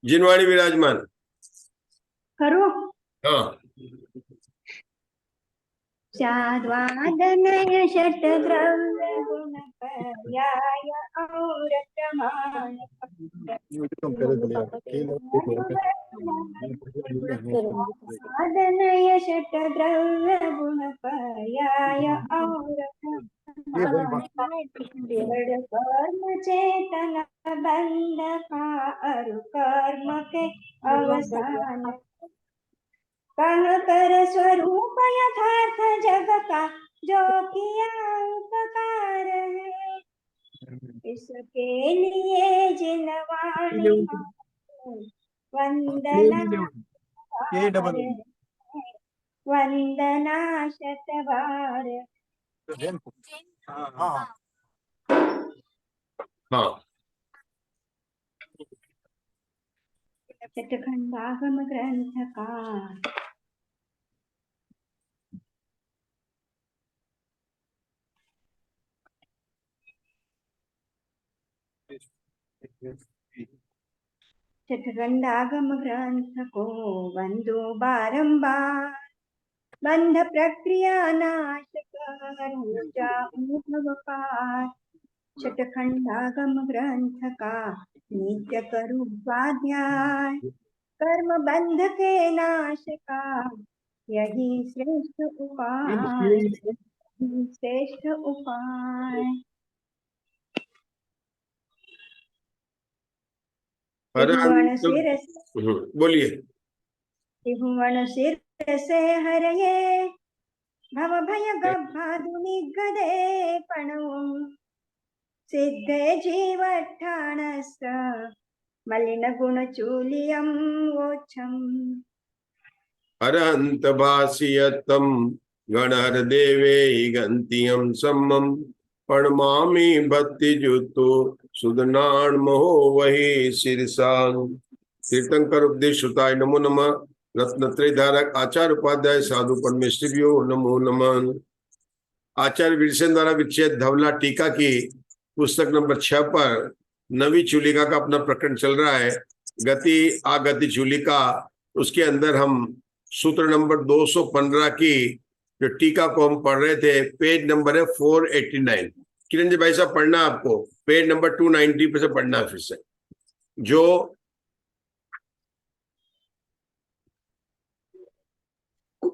जिनवाणी विराजमान करो। हाँ। चाद्वादनय षट्द्रव्य गुण पर्याय और प्रमाण साधनय षट्द्रव्य गुण पर्याय और कर्म चेतन बंध का अरु कर्म के अवसान कह कर स्वरूप यथार्थ जग का जो किया उपकार है इसके लिए जिनवाणी वंदना वंदना शतबार। हाँ। शतखंडागम ग्रंथ का शतखंडागम ग्रंथ को बंदो बारंबार बंध प्रक्रिया नाश कर ऊर्जा अनुभव पार शतखंडागम ग्रंथ का नित्य करूं स्वाध्याय कर्म बंध के नाश का यही श्रेष्ठ उपाय श्रेष्ठ उपाय। बोलिए। त्रिभुवन सिर से हरये भव भय गभाधुनिगदे पणवं सिद्धे जीवठाणस्थ मलिन गुण चूलियं वोच्छम् अरहंत भासियतम गणहर देवे गंतियम सम्मम पणमामि भक्ति जुतो सुदनाण महो वही शीर्षांग। तीर्थंकर उपदेश श्रुताय नमो नमः। रत्नत्रय धारक आचार्य उपाध्याय साधु परमेश्वरियो नमो नमः। आचार्य वीरसेन द्वारा विच्छेद धवला टीका की पुस्तक नंबर 6 पर नवी चूलिका का अपना प्रकरण चल रहा है। गति आगति चूलिका, उसके अंदर हम सूत्र नंबर 215 की जो टीका को हम पढ़ रहे थे, पेज नंबर है 489। किरण जी भाई साहब पढ़ना आपको, पेज नंबर 290 पे से पढ़ना फिर से। जो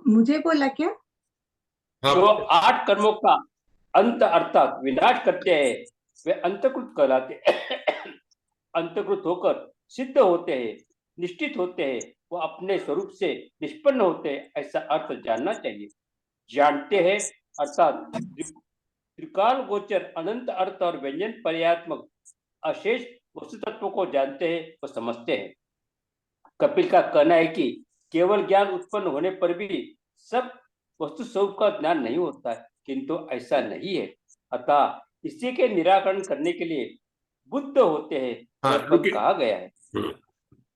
मुझे बोला क्या? हाँ। जो 8 कर्मों का अंत अर्थात विनाश करते हैं वे अंतकृत कहलाते अंतकृत होकर सिद्ध होते हैं, निश्चित होते हैं, वो अपने स्वरूप से निष्पन्न होते हैं, ऐसा अर्थ जानना चाहिए। जानते हैं अर्थात त्रिकाल गोचर अनंत अर्थ और व्यंजन पर्यात्मक अशेष वस्तु तत्व को जानते हैं व समझते हैं। कपिल का कहना है कि केवल ज्ञान उत्पन्न होने पर भी सब वस्तु स्वरूप का ज्ञान नहीं होता है, किंतु ऐसा नहीं है। अतः इसी के निराकरण करने के लिए बुद्ध होते हैं। हाँ, कहा गया है।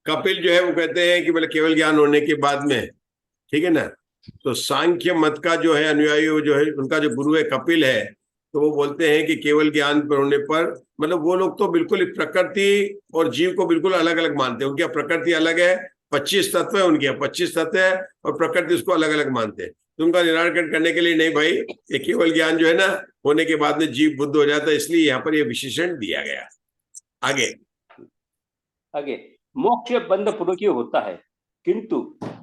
कपिल जो है वो कहते हैं कि बोले केवल ज्ञान होने के बाद में, ठीक है ना। तो सांख्य मत का जो है अनुयायी जो है, उनका जो गुरु है कपिल है, तो वो बोलते हैं कि केवल ज्ञान पर होने पर, मतलब वो लोग तो बिल्कुल प्रकृति और जीव को बिल्कुल अलग अलग मानते हैं। उनकी प्रकृति अलग है, 25 तत्व है उनके, 25 तत्व है और प्रकृति उसको अलग अलग मानते हैं। तो उनका निराकरण करने के लिए नहीं भाई, ये केवल ज्ञान जो है ना होने के बाद में जीव बुद्ध हो जाता है, इसलिए यहाँ पर ये विशेषण दिया गया। आगे मोक्ष बंध पूर्वक होता है, किंतु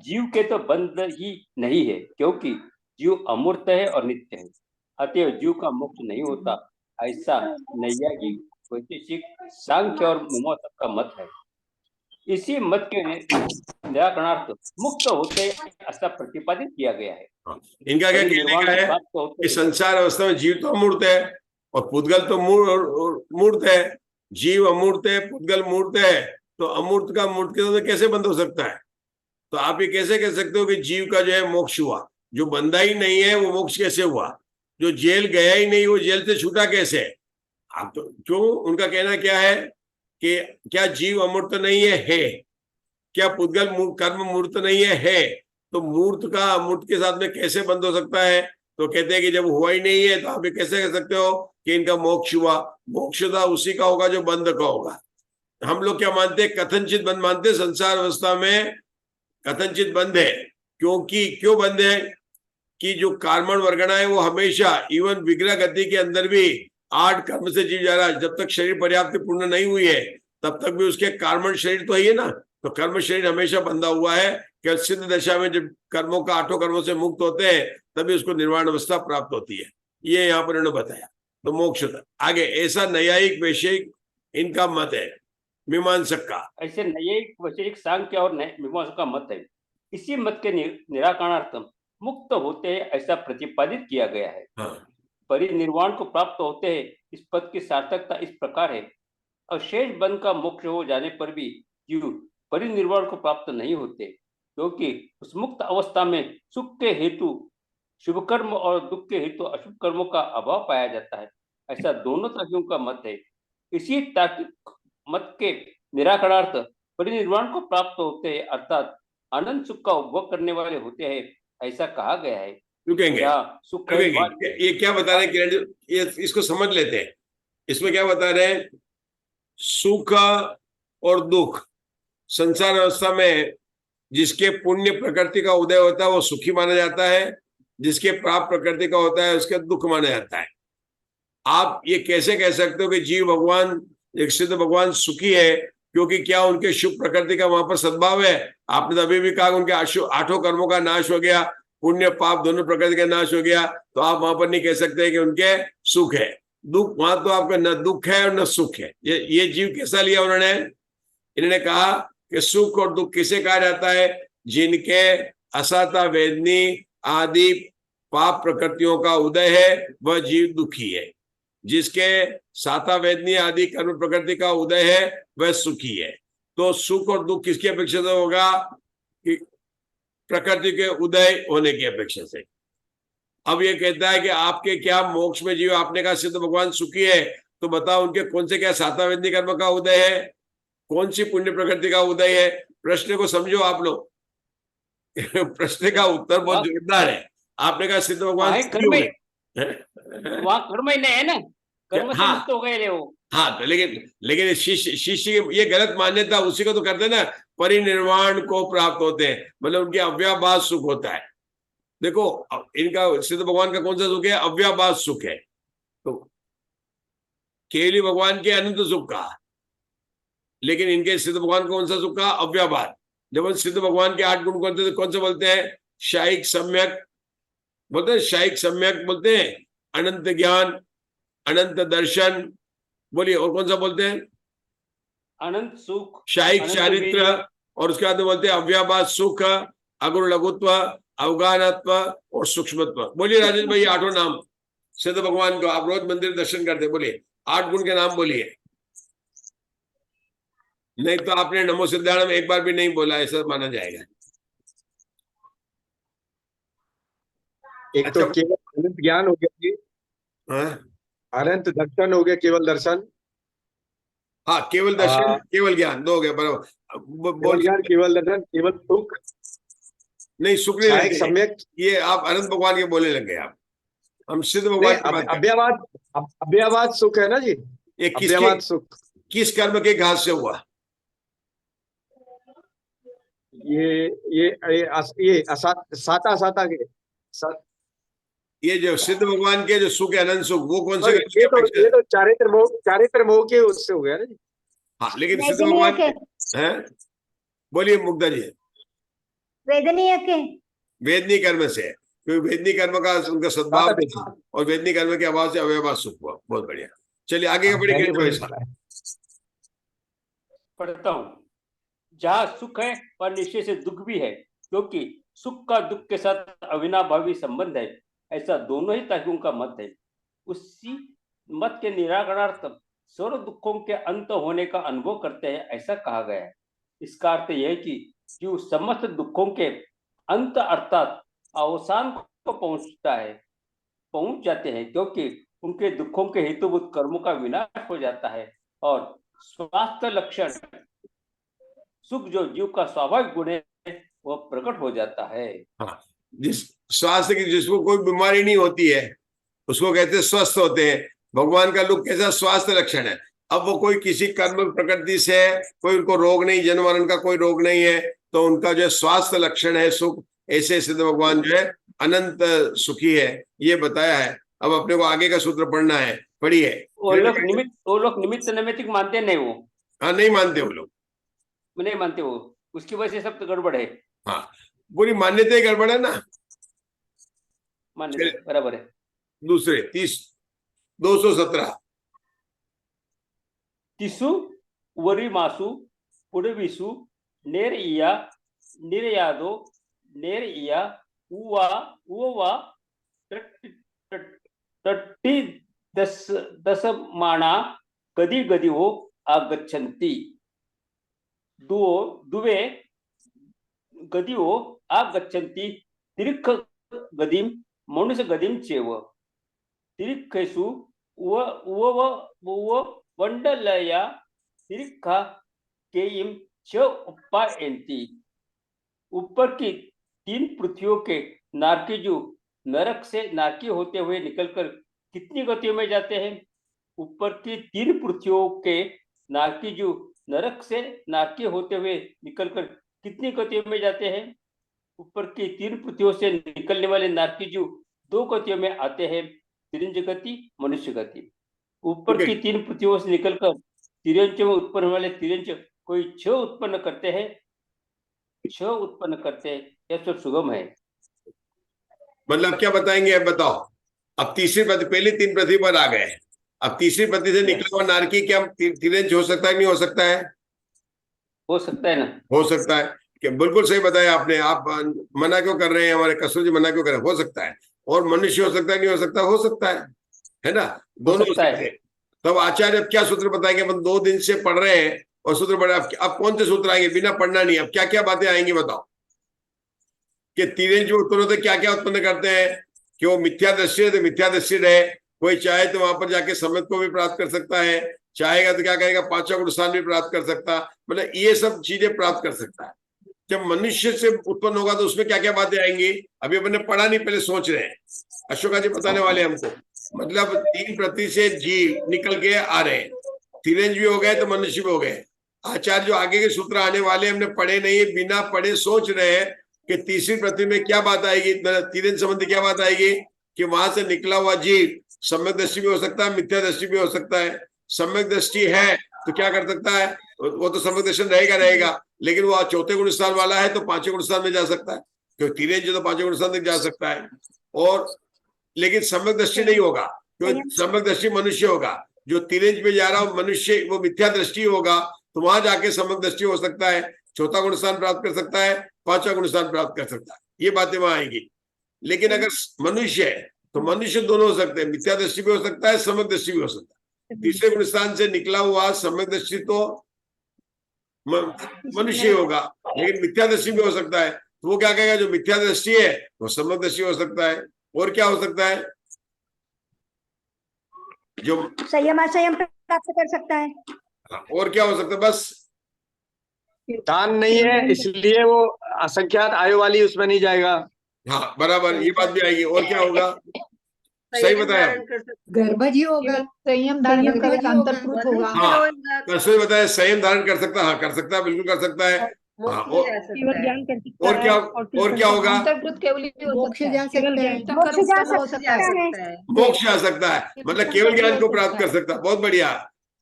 जीव के तो बंध ही नहीं है, क्योंकि जीव अमूर्त है और नित्य है। अतएव जीव का मोक्ष नहीं होता, ऐसा नैयायिक, वैशेषिक, सांख्य और मीमांसक का मत है। इसी मत के निराकरणार्थ मुक्त होते ऐसा प्रतिपादित किया गया है। इनका क्या कहना है कि संसार अवस्था में जीव तो अमूर्त है और पुद्गल तो मूर्त है। जीव अमूर्त है, पुद्गल मूर्त है, तो अमूर्त का मूर्त के साथ कैसे बंद हो सकता है? तो आप ये कैसे कह सकते हो कि जीव का जो है मोक्ष हुआ? जो बंधा ही नहीं है वो मोक्ष कैसे हुआ? जो जेल गया ही नहीं वो जेल से छूटा कैसे? आप तो क्यों, उनका कहना क्या है कि क्या जीव अमूर्त नहीं है? क्या पुद्गल कर्म मूर्त नहीं है? तो मूर्त का अमूर्त के साथ में कैसे बंद हो सकता है? तो कहते हैं कि जब हुआ ही नहीं है तो आप ये कैसे कह सकते हो कि इनका मोक्ष हुआ? मोक्ष तो उसी का होगा जो बंध का होगा। हम लोग क्या मानते हैं? कथनचित बंध मानते हैं। संसार अवस्था में कथनचित बंध है। क्यों बंध है? कि जो कार्मण वर्गणा है वो हमेशा इवन विग्रह गति के अंदर भी 8 कर्म से जीव जा रहा है। जब तक शरीर पर्याप्त पूर्ण नहीं हुई है तब तक भी उसके कार्मण शरीर तो है ना। तो कर्म शरीर हमेशा बंधा हुआ है कि सिद्ध दशा में जब कर्मों का 8 कर्मों से मुक्त होते हैं तभी उसको निर्वाण अवस्था प्राप्त होती है। ये यहाँ पर इन्होंने बताया। तो मोक्ष आगे ऐसा न्यायिक वैशेयिक इनका मत है, मीमांसक का। ऐसे न्यायिक वैशेयिक सांख्य और मीमांसक का मत है। इसी मत के निराकरणार्थम मुक्त होते हैं ऐसा प्रतिपादित किया गया है। हाँ। परिनिर्वाण को प्राप्त होते हैं। इस पद की सार्थकता इस प्रकार है, अशेष बंध का मोक्ष हो जाने पर भी जीव परिनिर्वाण को प्राप्त नहीं होते, क्योंकि उस मुक्त अवस्था में सुख के हेतु शुभ कर्म और दुख के हेतु अशुभ कर्मों का अभाव पाया जाता है। ऐसा दोनों तार्किकों का मत है। इसी तार्किक मत के निराकरणार्थ परिनिर्वाण को प्राप्त होते हैं अर्थात अनंत सुख का उपभोग करने वाले होते हैं ऐसा कहा गया है। रुकेंगे, सुख है ये क्या बता रहे हैं किरण जी? ये इसको समझ लेते हैं। इसमें क्या बता रहे हैं? सुख और दुख संसार अवस्था में जिसके पुण्य प्रकृति का उदय होता है वो सुखी माना जाता है, जिसके पाप प्रकृति का होता है उसके दुख माना जाता है। आप ये कैसे कह सकते हो कि जीव भगवान एक सिद्ध भगवान सुखी है क्योंकि क्या उनके शुभ प्रकृति का वहां पर सद्भाव है? आपने तो अभी भी कहा उनके 8 कर्मों का नाश हो गया, पुण्य पाप दोनों प्रकृति का नाश हो गया, तो आप वहां पर नहीं कह सकते कि उनके सुख है। दुख वहां तो आपका न दुख है और न सुख है। ये जीव कैसा लिया उन्होंने? इन्होंने कहा कि सुख और दुख किसे कहा जाता है? जिनके असता वेदनी आदि पाप प्रकृतियों का उदय है वह जीव दुखी है, जिसके साता वेदनी आदि कर्म प्रकृति का उदय है वह सुखी है। तो सुख और दुख किसकी अपेक्षा से होगा? कि प्रकृति के उदय होने की अपेक्षा से। अब ये कहता है कि आपके क्या मोक्ष में जीव, आपने कहा सिद्ध भगवान सुखी है, तो बताओ उनके कौन से क्या साता वेदनी कर्म का उदय है, कौन सी पुण्य प्रकृति का उदय है? प्रश्न को समझो आप लोग। प्रश्न का उत्तर बहुत जोरदार है। आपने कहा सिद्ध भगवान सुखी हो गए, वहां कर्म ही नहीं है ना, कर्म से मुक्त हो गए वो। हाँ, तो लेकिन शिष्य ये गलत मान्यता उसी को तो करते ना, परिनिर्वाण को प्राप्त होते हैं, मतलब उनके अव्याभास सुख होता है। देखो इनका सिद्ध भगवान का कौन सा सुख है? अव्याभास सुख है। तो केवली भगवान के अनंत सुख का, लेकिन इनके सिद्ध भगवान कौन सा सुख का? अव्याभास। जब सिद्ध भगवान के 8 गुण कौन से बोलते हैं? शायिक सम्यक बोलते हैं, शायिक सम्यक बोलते हैं, अनंत ज्ञान, अनंत दर्शन, बोलिए और कौन सा बोलते हैं? अनंत सुख, शायिक चारित्र, और उसके बाद बोलते हैं अव्याभास सुख, अगुण लघुत्व, अवगानत्व और सूक्ष्मत्व। बोलिए राजेश भाई 8 नाम सिद्ध भगवान को, आप रोज मंदिर दर्शन करते, बोलिए 8 गुण के नाम बोलिए। नहीं तो आपने नमो सिद्धार्थ में एक बार भी नहीं बोला, ऐसा माना जाएगा। एक तो केवल अनंत ज्ञान हो गया जी, अनंत दर्शन हो गया, केवल दर्शन। हाँ, केवल दर्शन, केवल ज्ञान, 2 हो गया बराबर। केवल ज्ञान, केवल दर्शन, केवल सुख नहीं, सुख नहीं शायिक सम्यक। ये आप अनंत भगवान के बोलने लगे। आप हम सिद्ध भगवान की बात अव्यवाद सुख है ना जी। ये अव्यवाद सुख किस कर्म के घात से हुआ? ये साता के ये जो सिद्ध भगवान के जो सुख है, अनंत सुख, वो कौन से? ये तो चारित्र मोह के उससे हो गया ना जी। हाँ, लेकिन सिद्ध भगवान है, बोलिए मुग्धा जी। वेदनीय के, वेदनी कर्म से, क्योंकि वेदनी कर्म का उनका सद्भाव था और वेदनी कर्म के अभाव से अव्यवाद सुख हुआ। बहुत बढ़िया, चलिए आगे का पढ़िए। पढ़ता हूँ। जहाँ सुख है वह निश्चय से दुख भी है, क्योंकि सुख का दुख के साथ अविनाभावी संबंध है, ऐसा दोनों ही तार्किकों का मत है। उसी मत के निराकरणार्थ सर्व दुखों के अंत होने का अनुभव करते हैं ऐसा कहा गया है। इसका अर्थ यह है कि जो समस्त दुखों के अंत अर्थात अवसान को पहुंच जाते हैं, क्योंकि उनके दुखों के हेतुभूत कर्मों का विनाश हो जाता है और स्वास्थ्य लक्षण सुख जो जीव का स्वाभाविक गुण है वह प्रकट हो जाता है। हाँ, जिस स्वास्थ्य की, जिसको कोई बीमारी नहीं होती है उसको कहते हैं स्वस्थ होते हैं। भगवान का लुक कैसा, स्वास्थ्य लक्षण है। अब वो कोई किसी कर्म प्रकृति से कोई उनको रोग नहीं, जन्म मरण का कोई रोग नहीं है, तो उनका जो स्वास्थ्य लक्षण है सुख, ऐसे सिद्ध भगवान जो है अनंत सुखी है, ये बताया है। अब अपने को आगे का सूत्र पढ़ना है, पढ़िए। वो लोग निमित्त नैमित्तिक मानते नहीं, वो हाँ, नहीं मानते वो लोग, नहीं मानते, वो उसकी वजह से सब तो गड़बड़ है। हाँ, पूरी मान्यता ही गड़बड़ है ना। मान्यता बराबर है। दूसरे 217 तिसु वरी मासु पुडविसु नेर इया निर्यादो नेर इया उवा उवा तट्टी दशमाना गदी गदी वो आगच्छन्ति दुवे गदिवो आगच्छन्ति तिरिक्ख गदिम मनुष्य गदिम चेव तिरिक्खेषु उव वंडलया तिरिक्खा केयिम च उपायन्ति। ऊपर की 3 पृथ्वियों के नारकीजू नरक से नारकी होते हुए निकलकर कितनी गतियों में जाते हैं? ऊपर की 3 पृथ्वियों के नारकीजू नरक से नारकी होते हुए निकलकर कितनी गतियों में जाते हैं? ऊपर की 3 पृथ्वियों से निकलने वाले नारकीजू 2 गतियों में आते हैं, तिरंज गति, मनुष्य गति। ऊपर की 3 पृथ्वियों से निकलकर तिरंज में उत्पन्न वाले तिरंज कोई 6 उत्पन्न करते हैं, 6 उत्पन्न करते हैं। यह सब सुगम है। मतलब क्या बताएंगे, अब बताओ। अब तीसरी पृथ्वी, पहले 3 पृथ्वी पर आ गए, अब तीसरी पृथ्वी से निकला हुआ नारकी क्या तिरंज हो सकता है, नहीं हो सकता है? हो सकता है ना, हो सकता है। कि बिल्कुल सही बताया आपने। आप मना क्यों कर रहे हैं, हमारे कसू जी मना क्यों कर रहे हैं? हो सकता है। और मनुष्य हो सकता है, नहीं हो सकता? हो सकता है ना, दोनों हो सकते हैं। तब आचार्य अब क्या सूत्र बताएंगे? अपन 2 दिन से पढ़ रहे हैं और सूत्र पढ़े, अब कौन से सूत्र आएंगे? बिना पढ़ना नहीं, अब क्या क्या बातें आएंगी बताओ। कि तिरंज जो उत्पन्न होते क्या क्या उत्पन्न करते हैं? कि वो मिथ्या दृष्टि है तो मिथ्या दृष्टि रहे, कोई चाहे तो वहां पर जाके सम्यक को भी प्राप्त कर सकता है, चाहेगा तो क्या करेगा, 5वां गुण स्थान भी प्राप्त कर सकता, मतलब ये सब चीजें प्राप्त कर सकता है। जब मनुष्य से उत्पन्न होगा तो उसमें क्या क्या बातें आएंगी? अभी अपने पढ़ा नहीं, पहले सोच रहे हैं। अशोका जी बताने वाले हमको। मतलब 3 पृथ्वी से जीव निकल के आ रहे हैं, तिरंज भी हो गए तो मनुष्य भी हो गए। आचार्य जो आगे के सूत्र आने वाले हमने पढ़े नहीं, बिना पढ़े सोच रहे हैं कि तीसरी पृथ्वी में क्या बात आएगी, तिरंज संबंधी क्या बात आएगी? कि वहां से निकला हुआ जीव सम्यक दृष्टि भी हो सकता है, मिथ्या दृष्टि भी हो सकता है। सम्यक दृष्टि है तो क्या कर सकता है? वो तो सम्यक दर्शन रहेगा, लेकिन वो 4थे गुण स्थान वाला है तो 5वें गुण स्थान में जा सकता है, क्योंकि तिरंज तो 5वें गुण स्थान तक जा सकता है। और लेकिन सम्यक दृष्टि नहीं होगा, क्योंकि सम्यक दृष्टि मनुष्य होगा। जो तिरंज में जा रहा हो मनुष्य, वो मिथ्या दृष्टि होगा, तो वहां जाके सम्यक दृष्टि हो सकता है, 4था गुण स्थान प्राप्त कर सकता है, 5वां गुण स्थान प्राप्त कर सकता है। ये बातें वहां आएंगी। लेकिन अगर मनुष्य है तो मनुष्य दोनों हो सकते हैं, मिथ्या दृष्टि भी हो सकता है, सम्यक दृष्टि भी हो सकता है। तीसरे गुण स्थान से निकला हुआ सम्यक दृष्टि तो मनुष्य होगा, लेकिन मिथ्या दृष्टि भी हो सकता है। तो वो क्या कहेगा, जो मिथ्या दृष्टि है वो सम्यक दृष्टि हो सकता है। और क्या हो सकता है? जो संयम प्राप्त कर सकता है। और क्या हो सकता है? बस दान नहीं है इसलिए वो असंख्यात आयु वाली उसमें नहीं जाएगा। हाँ बराबर, ये बात भी आएगी। और क्या होगा? सही बताया, गर्भज ही होगा, संयम धारण करेगा, अंतर्भूत होगा। हाँ सही बताया, संयम धारण कर सकता है, हाँ कर सकता है, बिल्कुल कर सकता है। हाँ, केवल ज्ञान कर सकता और है। क्या, और क्या होगा? अंतर्भूत केवल मोक्ष जा सकता है। मोक्ष जा सकता है। मोक्ष आ सकता है, मतलब केवल ज्ञान को प्राप्त कर सकता है। बहुत बढ़िया,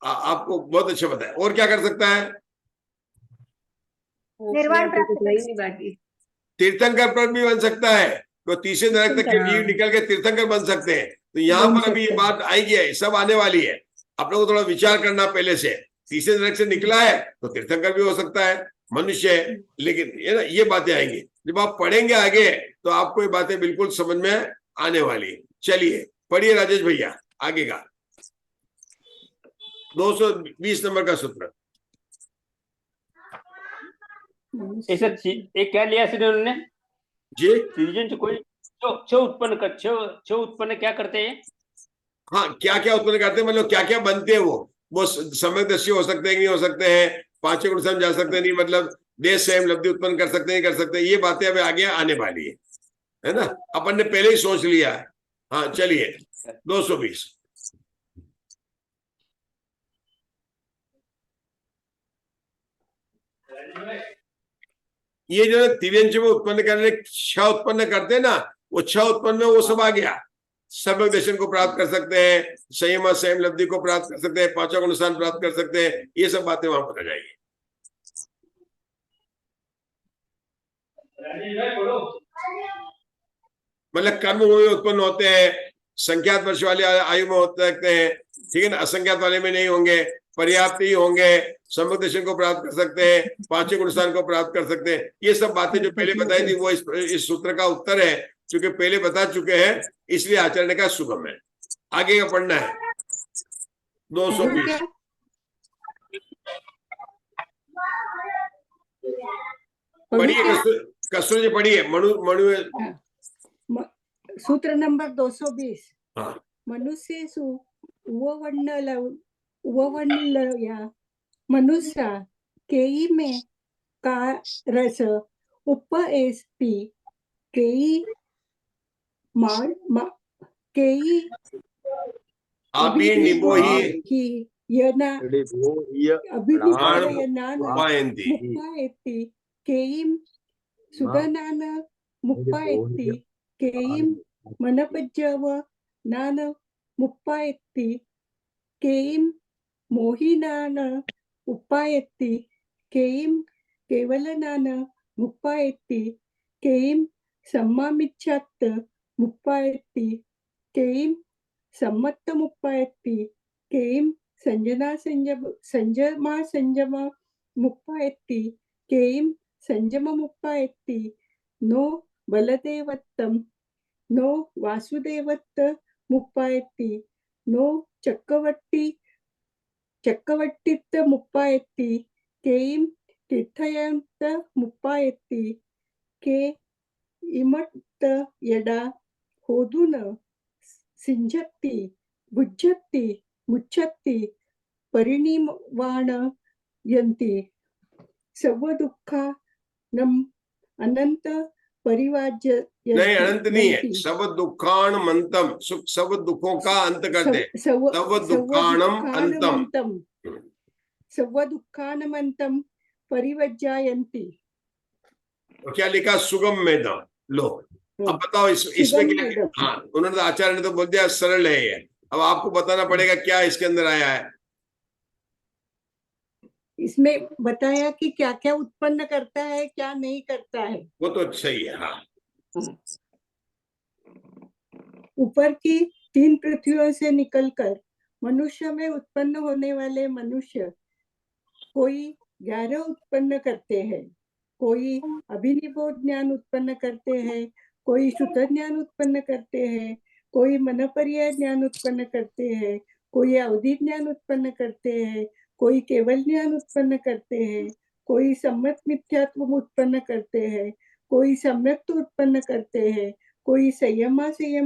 आपको बहुत अच्छा बताया। और क्या कर सकता है? निर्वाण प्राप्त, तीर्थंकर पर भी बन सकता है, तो तीसरे नरक तक के जीव निकल के तीर्थंकर बन सकते हैं। तो यहाँ पर अभी ये बात आएगी है, सब आने वाली है। आप लोगों को थोड़ा विचार करना पहले से। तीसरे नरक से निकला है तो तीर्थंकर भी हो सकता है, मनुष्य है, लेकिन ये ना ये बातें आएंगी। जब आप पढ़ेंगे आगे तो आपको ये बातें बिल्कुल समझ में आने वाली है। चलिए पढ़िए राजेश भैया आगे का 220 नंबर का सूत्र। ऐसा एक क्या लिया सिर्फ उन्होंने जी सृजन कोई छह उत्पन्न कर, छह उत्पन्न क्या करते हैं? हाँ, क्या क्या उत्पन्न करते हैं, मतलब क्या क्या बनते हैं वो सम्यक दृष्टि हो सकते हैं, नहीं हो सकते हैं, 5वें गुण स्थान जा सकते हैं, नहीं, मतलब देश स्वयं लब्धि उत्पन्न कर सकते हैं, कर सकते हैं। ये बातें अभी आगे आने वाली है। है ना, अपन ने पहले ही सोच लिया है। हाँ चलिए 220। ये जो तिव्यंश में उत्पन्न करने छ उत्पन्न करते हैं ना, वो छ उत्पन्न में वो सब आ गया। सम्यक दर्शन को प्राप्त कर सकते हैं, संयम संयम लब्धि को प्राप्त कर सकते हैं, पांचों को नुकसान प्राप्त कर सकते हैं, ये सब बातें वहां पर आ जाएगी। मतलब कर्म में उत्पन्न होते हैं, संख्यात वर्ष वाले आयु में होते सकते हैं, ठीक है ना, असंख्यात वाले में नहीं होंगे, पर्याप्त ही होंगे, सम्यक दर्शन को प्राप्त कर सकते हैं, पांचों गुणस्थान को प्राप्त कर सकते हैं। ये सब बातें जो पहले बताई थी वो इस सूत्र का उत्तर है, क्योंकि पहले बता चुके हैं, इसलिए आचरण का सुगम है। आगे का पढ़ना है 220। पढ़िए कसर जी, पढ़िए मनु सूत्र नंबर 220। हाँ। मनुष्येषु उववर्णलया मनुष्या केयी में का रस उपएस्ति केयी केयी अभिनिबोहि यना प्राण मुप्पायन्ति केयीं सुदनान मुप्पायन्ति केयीं मनपज्जव नान मुप्पायन्ति केयीं मोहिनान उपायन्ति केयीं केवलनान मुप्पायन्ति केयीं सम्मामिच्छात् मुप्पायन्ति केयीं सम्मत्तमुप्पायन्ति केयीं संजमा मुप्पायन्ति केयीं संजममुप्पायन्ति नो बलदेवत्तं नो वासुदेवत्त मुप्पायन्ति नो चक्रवर्तित्त मुप्पायन्ति केयीं तीर्थयन्त मुप्पायन्ति के इमत्त यदा होदुन सिंझत्ति भुज्यत्ति मुच्छत्ति परिनिवाण यन्ति सर्व दुःखानम् अनंत परिवाज्य नहीं, अनंत नहीं है, सब दुखान मंतम, सुख सब दुखों का अंत करते हैं, सब दुखानम अंतम, सर्व दुःखानमन्तं परिवज्जयन्ति। क्या लिखा? सुगम में दम। लो अब बताओ इसमें क्या? हाँ, उन्होंने आचार्य ने तो बोल दिया सरल है ये, अब आपको बताना पड़ेगा क्या इसके अंदर आया है। इसमें बताया कि क्या क्या उत्पन्न करता है, क्या नहीं करता है, वो तो सही है। हाँ, ऊपर की 3 पृथ्वियों से निकलकर मनुष्य में उत्पन्न होने वाले मनुष्य कोई 11 उत्पन्न करते हैं, कोई अभिनिबोध ज्ञान उत्पन्न करते हैं, कोई श्रुत ज्ञान उत्पन्न करते हैं, कोई मनपर्याय ज्ञान उत्पन्न करते हैं, कोई अवधि ज्ञान उत्पन्न करते हैं, कोई केवल ज्ञान उत्पन्न करते हैं, कोई सम्यक मिथ्यात्व उत्पन्न करते हैं, कोई सम्यक उत्पन्न करते हैं, कोई संयम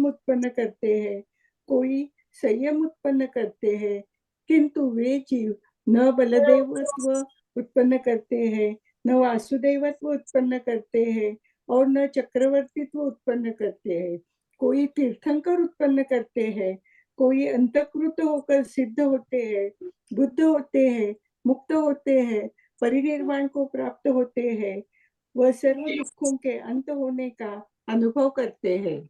उत्पन्न करते हैं, कोई संयम उत्पन्न करते हैं, किंतु वे जीव न बलदेवत्व उत्पन्न करते हैं, न वासुदेवत्व उत्पन्न करते हैं और न चक्रवर्तीत्व उत्पन्न करते हैं। कोई तीर्थंकर उत्पन्न करते हैं, कोई अंतकृत होकर सिद्ध होते हैं, बुद्ध होते हैं, मुक्त होते हैं, परिनिर्वाण को प्राप्त होते हैं, वह सर्व दुखों के अंत होने का अनुभव करते हैं।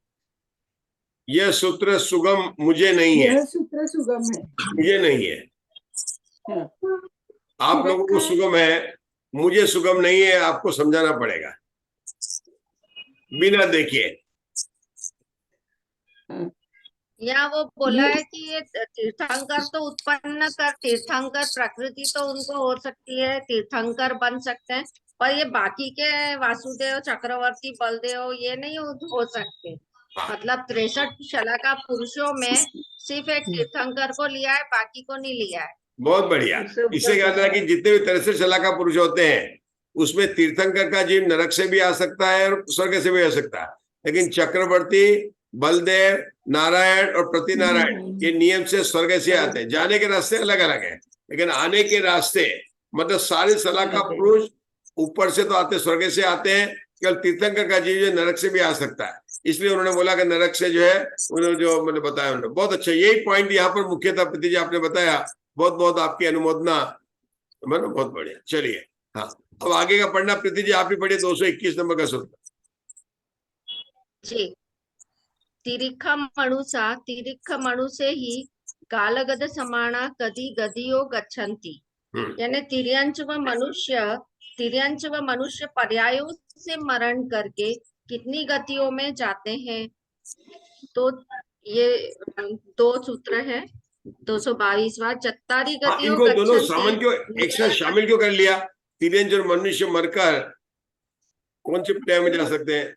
यह सूत्र सुगम मुझे नहीं है, यह सूत्र सुगम है, मुझे नहीं है। हाँ। आप लोगों को सुगम है, मुझे सुगम नहीं है, आपको समझाना पड़ेगा बिना देखे। या वो बोला है कि ये तीर्थंकर तो उत्पन्न कर, तीर्थंकर प्रकृति तो उनको हो सकती है, तीर्थंकर बन सकते हैं, पर ये बाकी के वासुदेव, चक्रवर्ती, बलदेव ये नहीं हो सकते। मतलब 63 शलाका पुरुषों में सिर्फ एक तीर्थंकर को लिया है, बाकी को नहीं लिया है। बहुत बढ़िया। इससे कहता है कि जितने भी 63 शलाका पुरुष होते हैं उसमें तीर्थंकर का जीव नरक से भी आ सकता है और स्वर्ग से भी आ सकता है, लेकिन चक्रवर्ती, बलदेव, नारायण और प्रतिनारायण ये नियम से स्वर्ग से आते हैं। जाने के रास्ते अलग अलग है, लेकिन आने के रास्ते मतलब सारे शलाका पुरुष ऊपर से तो आते, स्वर्ग से आते हैं, केवल तीर्थंकर का जीव जो नरक से भी आ सकता है, इसलिए उन्होंने बोला कि नरक से जो है, उन्होंने जो मैंने बताया उन्होंने बहुत अच्छा यही पॉइंट यहाँ पर मुख्यतः प्रीति जी आपने बताया, बहुत बहुत आपकी अनुमोदना, मतलब बहुत बढ़िया। चलिए हाँ, अब आगे का पढ़ना प्रीति जी, आप ही पढ़िए 221 नंबर का सूत्र। जी, तिरिख मणुसे ही कालगद समाना कदी गदियो गच्छन्ति। यानी तिर्यंच व मनुष्य पर्यायों से मरण करके कितनी गतियों में जाते हैं। तो ये 2 सूत्र है। 222वां चत्तारी हाँ, गतियों इनको दोनों गच्छन्ति। सामान क्यों एक साथ शामिल क्यों कर लिया? तिर्यंच और मनुष्य मरकर कौन से पर्याय में जा सकते हैं?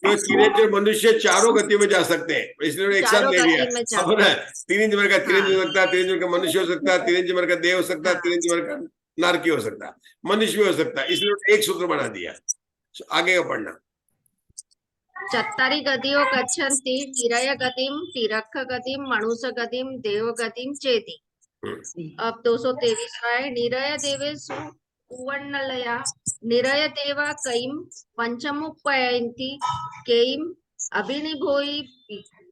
तो तिर्यंच और मनुष्य चारों गतियों में जा सकते हैं, इसलिए उन्होंने एक साथ ले लिया। अब ना तिर्यंच मर का तिर्यंच हो सकता है, तिर्यंच का मनुष्य हो सकता है, तिर्यंच मर का देव हो सकता है, तिर्यंच मर का नारकी हो सकता है, मनुष्य भी हो सकता है, इसलिए उन्होंने एक सूत्र बना दिया। आगे का पढ़ना। चत्तारी गतियो गच्छन्ति निरय गतिम तिरख गतिम मनुष्य गतिम देव गतिम चेति। अब 223वां है निरय देवेषु उवर्णलया निरय देवा कईम पंचमुपयन्ति केयम अभिनिभोई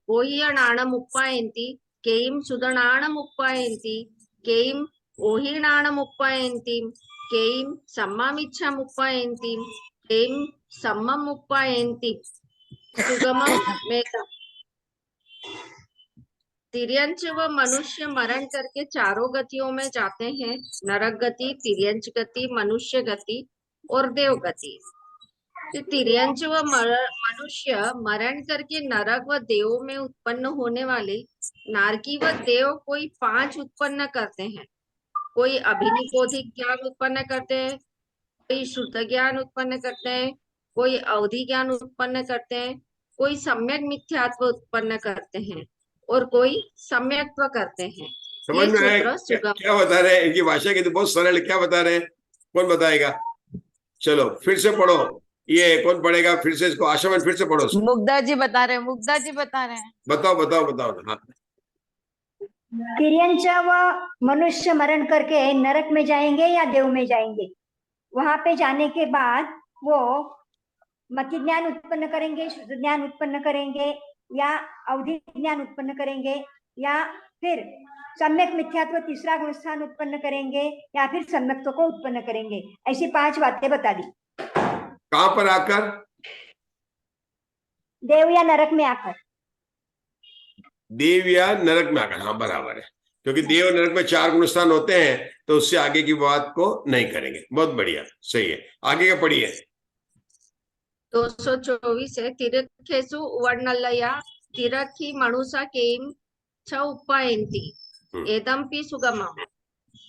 बोह्यणाणमुपयन्ति केयम सुदणाणमुपयन्ति केयम ओहिणाणमुपयन्ति केयम सम्मामिच्छामुपयन्ति केयम सम्ममुपयन्ति सुगमम मेघम। तिर्यंच व मनुष्य मरण करके चारों गतियों में जाते हैं, नरक गति, तिर्यंच गति, मनुष्य गति और देव गति। तिर्यंच व मनुष्य मरण करके नरक व देव में उत्पन्न होने वाले नारकी व देव कोई 5 उत्पन्न करते हैं। कोई अभिनिबोधिक ज्ञान उत्पन्न करते हैं, कोई शुद्ध ज्ञान उत्पन्न करते हैं, कोई अवधि ज्ञान उत्पन्न करते हैं, कोई सम्यक मिथ्यात्व उत्पन्न करते हैं और कोई सम्यक्त्व करते हैं। समझ में आया क्या बता रहे हैं? इनकी भाषा की तो बहुत सरल, क्या बता रहे हैं? कौन बताएगा? चलो फिर से पढ़ो, ये कौन पढ़ेगा? फिर से इसको आशा में फिर से पढ़ो। मुग्धा जी बता रहे हैं, मुग्धा जी बता रहे हैं। बताओ बताओ बताओ। हाँ, तिर्यंच व मनुष्य मरण करके नरक में जाएंगे या देव में जाएंगे। वहां पे जाने के बाद वो मति ज्ञान उत्पन्न करेंगे, शुद्ध ज्ञान उत्पन्न करेंगे या अवधि ज्ञान उत्पन्न करेंगे या फिर सम्यक मिथ्यात्व तीसरा गुण स्थान उत्पन्न करेंगे या फिर सम्यक्त्व को उत्पन्न करेंगे। ऐसी 5 बातें बता दी। कहां पर आकर? देव या नरक में आकर। देव या नरक में आकर, हाँ बराबर है, क्योंकि देव और नरक में 4 गुण स्थान होते हैं, तो उससे आगे की बात को नहीं करेंगे। बहुत बढ़िया, सही है। आगे का पढ़िए। 224 है तिरखेषु वर्णलया तिरखी मनुषा केम छ उपयन्ति एदम्पि सुगमम्।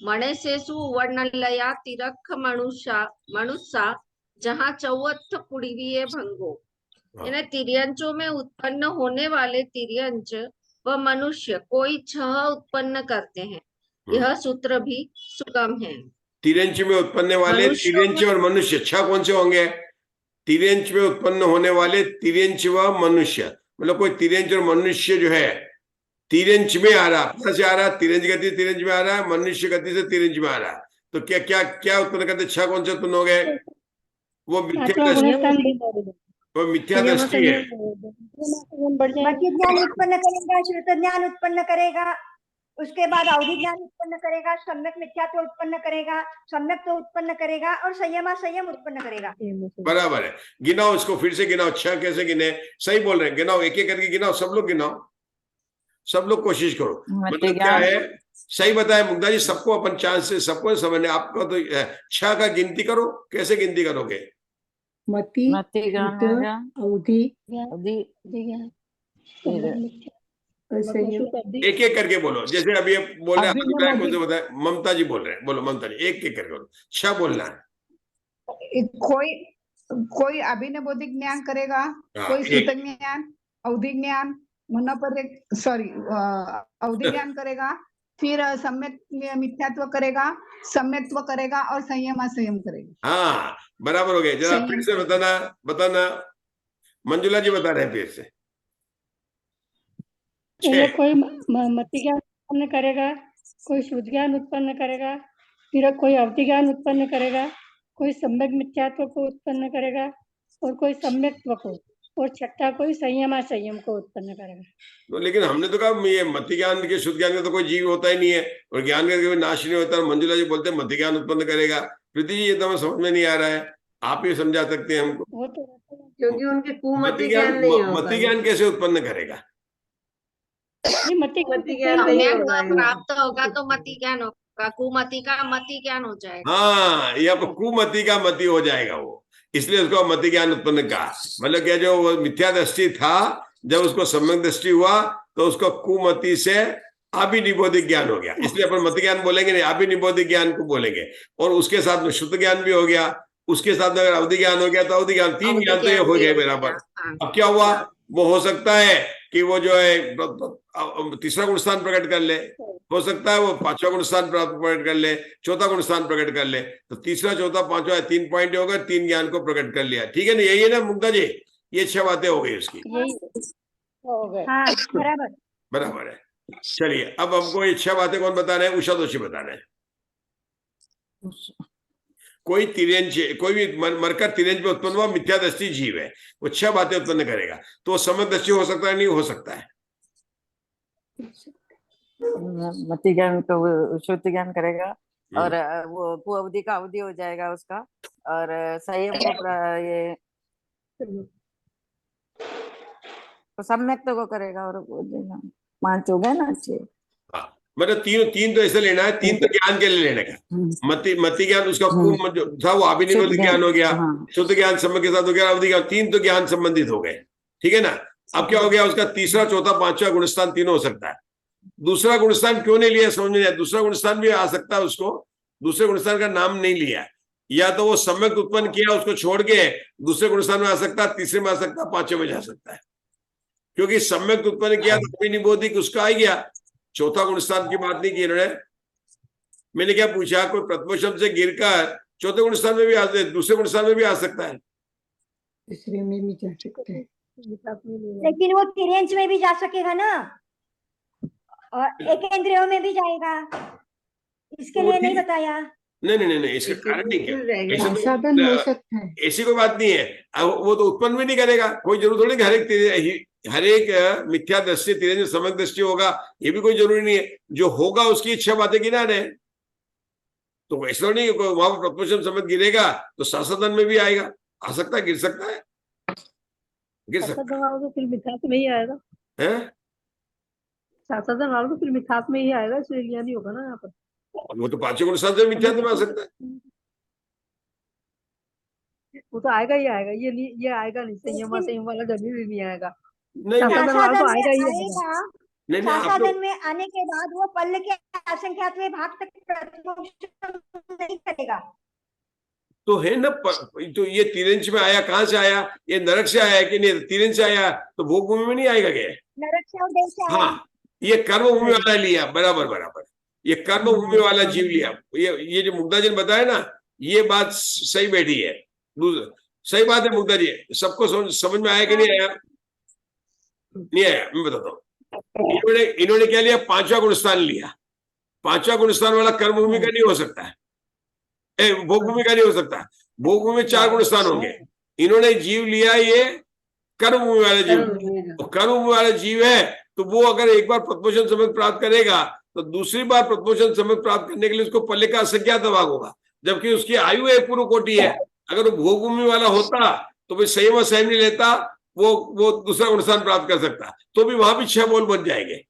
मणेशेषु वर्णलया तिरख मनुष्या जहाँ 4 कुड़िवीय भंगो। यानी तिर्यंचों में उत्पन्न होने वाले तिर्यंच व मनुष्य कोई 6 उत्पन्न करते हैं। यह सूत्र भी सुगम है। तिर्यंच में उत्पन्न वाले तिर्यंच और मनुष्य 6 कौन से होंगे? तिर्यंच में उत्पन्न होने वाले तिर्यंच व मनुष्य, मतलब कोई तिर्यंच और मनुष्य जो है तिर्यंच में आ रहा, कहां से आ रहा? तिर्यंच गति तिर्यंच में आ रहा है, मनुष्य गति से तिर्यंच में आ रहा है। तो क्या क्या क्या उत्पन्न करते? 6 कौन से उत्पन्न हो गए? वो मिथ्या दृष्टि है। मति ज्ञान उत्पन्न करेगा, श्रुत ज्ञान उत्पन्न करेगा, उसके बाद अवधि ज्ञान उत्पन्न करेगा, सम्यक मिथ्यात्व उत्पन्न करेगा, सम्यक्त्व उत्पन्न करेगा और संयम उत्पन्न करेगा। बराबर है। गिनाओ इसको, फिर से गिनाओ। 6 कैसे गिने? सही बोल रहे हैं, गिनाओ, एक एक करके गिनाओ। सब लोग गिनाओ, सब लोग कोशिश करो। मतलब क्या है? सही बताया मुग्धा जी, सबको अपन चांस से सबको समझने। आपको तो 6 का गिनती करो, कैसे गिनती करोगे? मति अवधि एक एक करके बोलो। जैसे अभी बोल रहे हैं, कौन से बताए? ममता जी बोल रहे हैं, बोलो ममता जी, एक एक करके बोलो। 6 बोलना है। कोई अभिनवोधिक ज्ञान करेगा, कोई श्रुत ज्ञान, अवधि ज्ञान, अवधि ज्ञान करेगा, फिर सम्यक मिथ्यात्व करेगा, सम्यक्त्व करेगा और संयम करेगा। हाँ बराबर हो गए। जरा फिर से बताना। मंजुला जी बता रहे हैं फिर से। कोई मति ज्ञान उत्पन्न करेगा, कोई शुद्ध ज्ञान उत्पन्न करेगा, फिर कोई अवधि ज्ञान उत्पन्न करेगा, कोई सम्यक मिथ्यात्व को उत्पन्न करेगा, और कोई सम्यक्त्व को, और छठा कोई संयम को उत्पन्न करेगा। तो लेकिन हमने तो कहा ये मति ज्ञान के शुद्ध ज्ञान का तो कोई जीव होता ही नहीं है, और ज्ञान का कोई नाश नहीं होता। मंजुला जी बोलते हैं मति ज्ञान उत्पन्न करेगा। प्रीति जी ये तो हमें समझ में नहीं आ रहा है, आप ही समझा सकते हैं हमको। वो तो रहता है। क्योंकि उनके कुमति ज्ञान नहीं होगा। मति ज्ञान कैसे उत्पन्न करेगा? ये मति ज्ञान नहीं सम्यक होगा इनको। प्राप्त होगा तो मति ज्ञान होगा, कुमति का मति ज्ञान हो जाएगा। हाँ, ये अब कुमति का मति हो जाएगा वो, इसलिए उसको मति ज्ञान उत्पन्न कहा। मतलब क्या, जो वो मिथ्या दृष्टि था, जब उसको सम्यक दृष्टि हुआ तो उसको कुमति से अभिनिबोधिक ज्ञान हो गया। इसलिए अपन मति ज्ञान बोलेंगे नहीं, अभिनिबोधिक ज्ञान को बोलेंगे। और उसके साथ में शुद्ध ज्ञान भी हो गया, उसके साथ अगर अवधि ज्ञान हो गया तो अवधि ज्ञान, 3 ज्ञान तो ये हो गए बराबर। अब क्या हुआ, वो हो सकता है कि वो जो है तीसरा गुण स्थान प्रकट कर ले, हो सकता है वो 5वां गुण स्थान प्रकट कर ले, 4था गुण स्थान प्रकट कर ले। तो तीसरा, चौथा, 5वां 3 पॉइंट होगा, 3 ज्ञान को प्रकट कर लिया। ठीक है ना, यही है ना मुग्धा जी? ये 6 बातें हो गई उसकी। यही हो गए। हाँ बराबर। बराबर है। चलिए, अब हमको ये 6 बातें कौन बता रहे हैं? उषा दोषी बता रहे हैं। कोई तिरंज, कोई भी मरकर तिरंज में उत्पन्न हुआ मिथ्या दृष्टि जीव है, वो 6 बातें उत्पन्न करेगा। तो वो सम्यक दृष्टि हो सकता है, नहीं हो सकता है? मति ज्ञान तो शुद्ध ज्ञान करेगा, और वो कुअवधि का अवधि हो जाएगा उसका, और संयम को ये तो सम्यक तो करेगा, और 5 हो गए ना अच्छे। मतलब तीन तो ऐसे लेना है, 3 तो ज्ञान के लिए लेने का। मति ज्ञान उसका जो था वो अभिनिबोधिक ज्ञान हो गया, शुद्ध ज्ञान सम्यक के साथ हो गया, अवधि ज्ञान, 3 तो ज्ञान संबंधित हो गए। ठीक है ना? अब क्या हो गया, उसका तीसरा, चौथा, 5वां गुणस्थान तीनों हो सकता है। दूसरा गुणस्थान क्यों नहीं लिया समझ नहीं आया। दूसरा गुणस्थान भी आ सकता है, उसको दूसरे गुणस्थान का नाम नहीं लिया, या तो वो सम्यक उत्पन्न किया उसको छोड़ के दूसरे गुणस्थान में आ सकता है, तीसरे में आ सकता है, 5वें में जा सकता है। क्योंकि सम्यक उत्पन्न किया तो अभिनिबोधिक उसका आ गया, चौथा गुणस्थान की बात नहीं की इन्होंने। मैंने क्या पूछा, कोई प्रथम शब्द से गिरकर चौथे गुणस्थान में भी आ सकता है, दूसरे गुणस्थान में भी आ सकता है, तीसरे में भी जा सकते हैं। लेकिन वो तिर्यंच में भी जा सकेगा ना, और एकेंद्रियों में भी जाएगा, इसके लिए नहीं बताया। नहीं, इसका कारण नहीं क्या, संसाधन हो सकता है, ऐसी कोई बात नहीं है। वो तो उत्पन्न भी नहीं करेगा, कोई जरूर थोड़ी कि हर एक मिथ्या दृष्टि तिरंज सम्यक दृष्टि होगा, ये भी कोई जरूरी नहीं है। जो होगा उसकी 6 बातें गिनाने, तो ऐसा नहीं वहां पर प्रत्युषम समेत गिरेगा तो संसाधन में भी आएगा, आ सकता है, गिर सकता है, गिर सकता है। तो फिर मिथास में ही आएगा, संसाधन वाला तो फिर मिथास में ही आएगा, इसलिए लिया नहीं होगा ना यहाँ पर। वो तो 5 गुण साथ मिथ्या में आ सकता है, वो तो आएगा ही आएगा, ये आएगा नहीं, संयम वाला कभी भी नहीं आएगा। नहीं संसाधन वाला तो आएगा ही आएगा। नहीं, संसाधन में आने के बाद वो पल्ल के असंख्यातवें भाग तक प्रत्युषम नहीं करेगा। तो है ना, तो ये तिरंज में आया, कहाँ से आया? ये नरक से आया कि नहीं? तिरंज से आया तो भोग भूमि में नहीं आएगा क्या? नरक से और देव से आया। हाँ, ये कर्म भूमि वाला लिया, बराबर, ये कर्म भूमि वाला जीव लिया। ये जो मुग्धा जी ने बताया ना, ये बात सही बैठी है, सही बात है मुग्धा जी। सबको समझ में आया कि नहीं आया? नहीं आया, मैं बताता हूँ। इन्होंने क्या लिया? 5वां गुणस्थान लिया। 5वां गुणस्थान वाला कर्म भूमि का नहीं हो सकता है, भोग भूमि का नहीं हो सकता। भोग भूमि 4 गुणस्थान होंगे, इन्होंने जीव लिया ये कर्म भूमि वाला जीव। कर्म भूमि वाला जीव है तो वो अगर एक बार प्रत्युषम सम्यक प्राप्त करेगा तो दूसरी बार प्रत्युषम सम्यक प्राप्त करने के लिए उसको पल्ले का असंख्यात भाग होगा, जबकि उसकी आयु एक पूर्व कोटि है। अगर वो भोग भूमि वाला होता तो भाई संयम नहीं लेता, वो दूसरा गुणस्थान प्राप्त कर सकता, तो भी वहां भी 6 बोल बन जाएंगे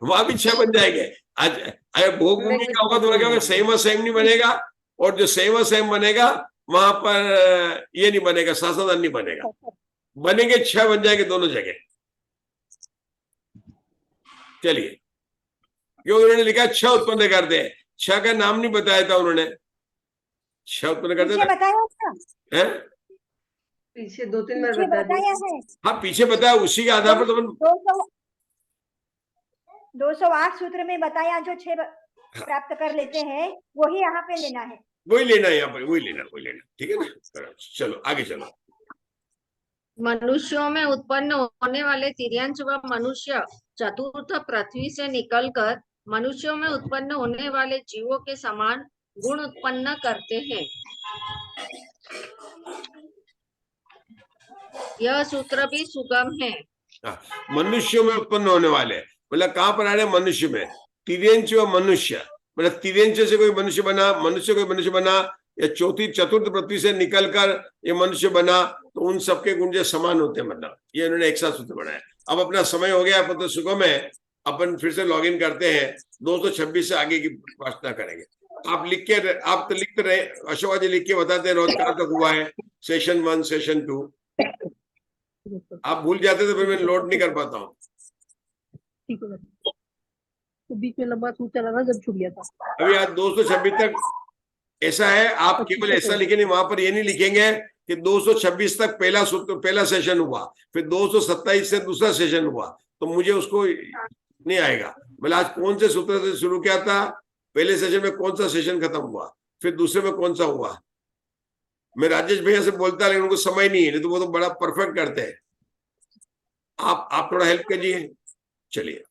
वहां भी 6 बन जाएंगे। आज अगर भोग भूमि का होगा तो क्या संयम नहीं बनेगा, और जो संयम बनेगा वहां पर ये नहीं बनेगा, संसाधन नहीं बनेगा, बनेंगे 6 बन जाएंगे दोनों जगह। चलिए, क्यों उन्होंने लिखा 6 उत्पन्न करते हैं, 6 का नाम नहीं बताया था उन्होंने, 6 उत्पन्न करते थे, बताया था, पीछे 2-3 बार बताया है। हाँ पीछे बताया, उसी के आधार पर तो 208 सूत्र में बताया, जो 6 प्राप्त कर लेते हैं वही यहाँ पे लेना है, वही लेना है यहाँ पर, वही लेना, ठीक है ना? चलो आगे चलो। मनुष्यों में उत्पन्न होने वाले तिर्यंच व मनुष्य चतुर्थ पृथ्वी से निकलकर मनुष्यों में उत्पन्न होने वाले जीवों के समान गुण उत्पन्न करते हैं। यह सूत्र भी सुगम है। मनुष्यों में उत्पन्न होने वाले, मतलब कहाँ पर आ रहे? मनुष्य में। तिर्यंच व मनुष्य, मतलब तिर्यंच से कोई मनुष्य बना, मनुष्य कोई मनुष्य बना, या चौथी चतुर्थ पृथ्वी से निकलकर ये मनुष्य बना, तो उन सबके गुण जो समान होते हैं, मतलब ये इन्होंने एक साथ सूत्र बनाया। अब अपना समय हो गया, अपन तो सुगम है, अपन फिर से लॉगिन करते हैं, 226 से आगे की प्रार्थना करेंगे। आप लिख के, आप तो लिखते रहे, अशोका जी लिख के बताते हैं रोज कहाँ तक हुआ है, सेशन 1 सेशन 2। आप भूल जाते तो फिर मैं लोड नहीं कर पाता हूँ। ठीक है, तो बीच में लंबा सूत्र चला था जब छूट गया था। अभी आज 226 तक ऐसा है, आप केवल ऐसा लिखे नहीं, वहां पर ये नहीं लिखेंगे कि 226 तक पहला सूत्र, पहला सेशन हुआ, फिर 227 से दूसरा सेशन हुआ, तो मुझे उसको नहीं आएगा। मतलब आज कौन से सूत्र से शुरू किया था, पहले सेशन में कौन सा सेशन खत्म हुआ, फिर दूसरे में कौन सा हुआ। मैं राजेश भैया से बोलता, लेकिन उनको समय नहीं है, नहीं तो वो तो बड़ा परफेक्ट करते हैं। आप थोड़ा हेल्प कीजिए। चलिए।